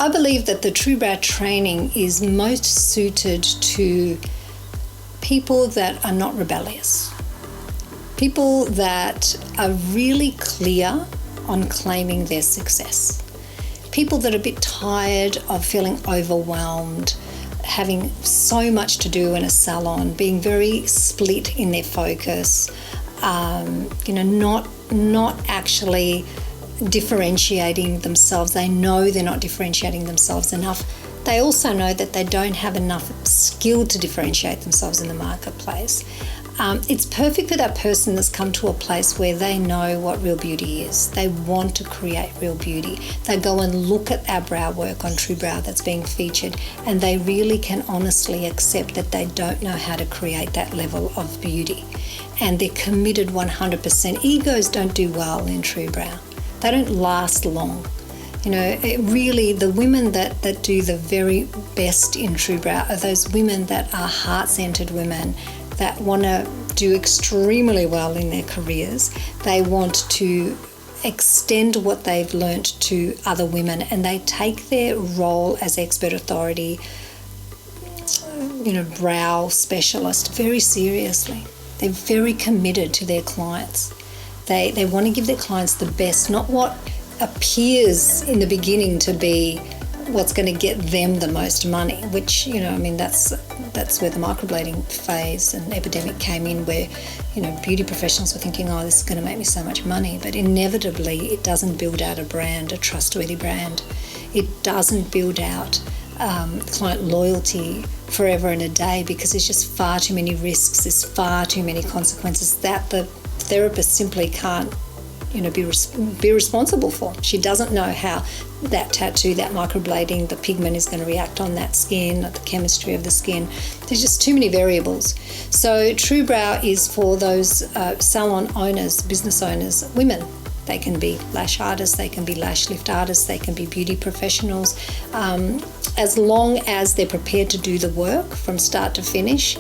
I believe that the TrueBrow training is most suited to people that are not rebellious, people that are really clear on claiming their success, people that are a bit tired of feeling overwhelmed, having so much to do in a salon, being very split in their focus, not actually differentiating themselves. They know they're not differentiating themselves enough. They also know that they don't have enough skill to differentiate themselves in the marketplace. It's perfect for that person that's come to a place where they know what real beauty is. They want to create real beauty. They go and look at our brow work on TrueBrow that's being featured, and they really can honestly accept that they don't know how to create that level of beauty. And they're committed 100%. Egos don't do well in TrueBrow. They don't last long. The women that do the very best in TrueBrow are those women that are heart-centered women that want to do extremely well in their careers. They want to extend what they've learnt to other women, and they take their role as expert authority, brow specialist very seriously. They're very committed to their clients. They want to give their clients the best, not what appears in the beginning to be what's going to get them the most money, which, that's where the microblading phase and epidemic came in, where, beauty professionals were thinking, oh, this is going to make me so much money. But inevitably, it doesn't build out a brand, a trustworthy brand. It doesn't build out client loyalty forever and a day, because there's just far too many risks, there's far too many consequences that the therapist simply can't be responsible for. She doesn't know how that tattoo, that microblading, the pigment is going to react on that skin, the chemistry of the skin. There's just too many variables. So TrueBrow is for those salon owners, business owners, women. They can be lash artists, they can be lash lift artists, they can be beauty professionals. As long as they're prepared to do the work from start to finish,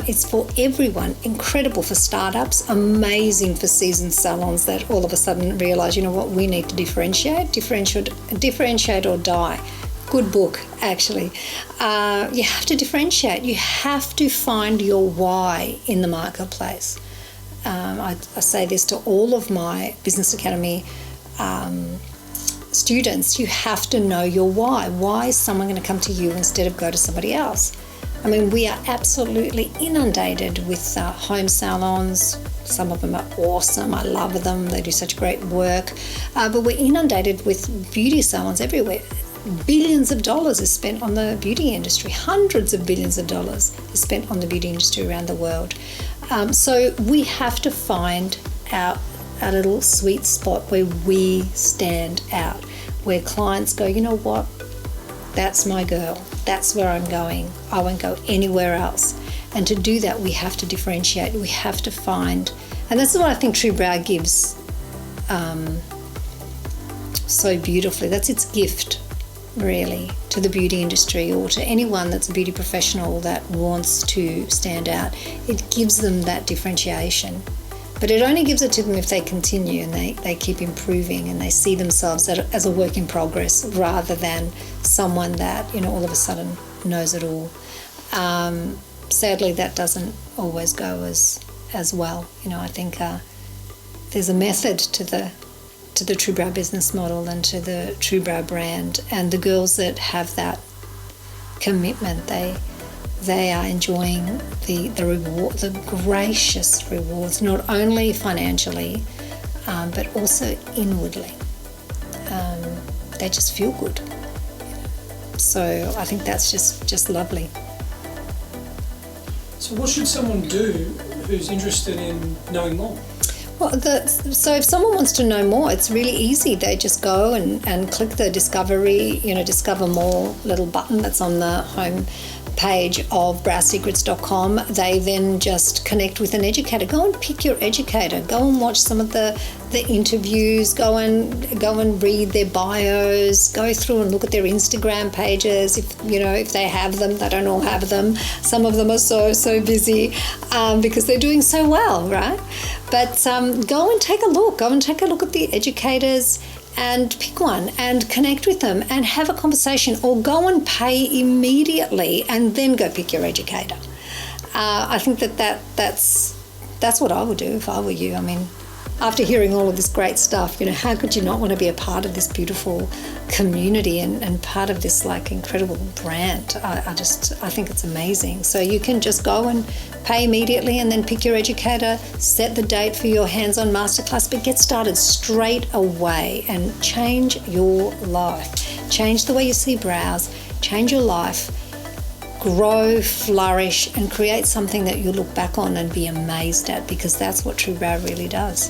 it's for everyone. Incredible for startups, amazing for seasoned salons that all of a sudden realise, we need to differentiate or die. Good book, actually. You have to differentiate. You have to find your why in the marketplace. I say this to all of my Business Academy students. You have to know your why. Why is someone going to come to you instead of go to somebody else? We are absolutely inundated with home salons. Some of them are awesome. I love them. They do such great work. But we're inundated with beauty salons everywhere. Billions of dollars is spent on the beauty industry. Hundreds of billions of dollars is spent on the beauty industry around the world. So we have to find our little sweet spot where we stand out, where clients go, what? That's my girl. That's where I'm going. I won't go anywhere else. And to do that, we have to differentiate. We have to find, and that's what I think TrueBrow gives so beautifully. That's its gift, really, to the beauty industry, or to anyone that's a beauty professional that wants to stand out. It gives them that differentiation. But it only gives it to them if they continue and they keep improving and they see themselves as a work in progress, rather than someone that, all of a sudden knows it all. Sadly, that doesn't always go as well. I think there's a method to the TrueBrow business model and to the TrueBrow brand, and the girls that have that commitment, they are enjoying the reward, the gracious rewards, not only financially, but also inwardly. They just feel good. So I think that's just lovely. So what should someone do who's interested in knowing more? Well, so if someone wants to know more, it's really easy. They just go and click the discover more little button that's on the home page of browsecrets.com. They then just connect with an educator. Go and pick your educator. Go and watch some of the interviews. Go and read their bios. Go through and look at their Instagram pages. If they have them, they don't all have them. Some of them are so busy because they're doing so well, right? But go and take a look. Go and take a look at the educators. and pick one and connect with them and have a conversation, or go and pay immediately and then go pick your educator. I think that's what I would do if I were you. I mean, after hearing all of this great stuff, how could you not want to be a part of this beautiful community and part of this incredible brand? I think it's amazing. So you can just go and pay immediately and then pick your educator, set the date for your hands-on masterclass, but get started straight away and change your life. Change the way you see brows, change your life, grow, flourish, and create something that you'll look back on and be amazed at, because that's what TrueBrow really does.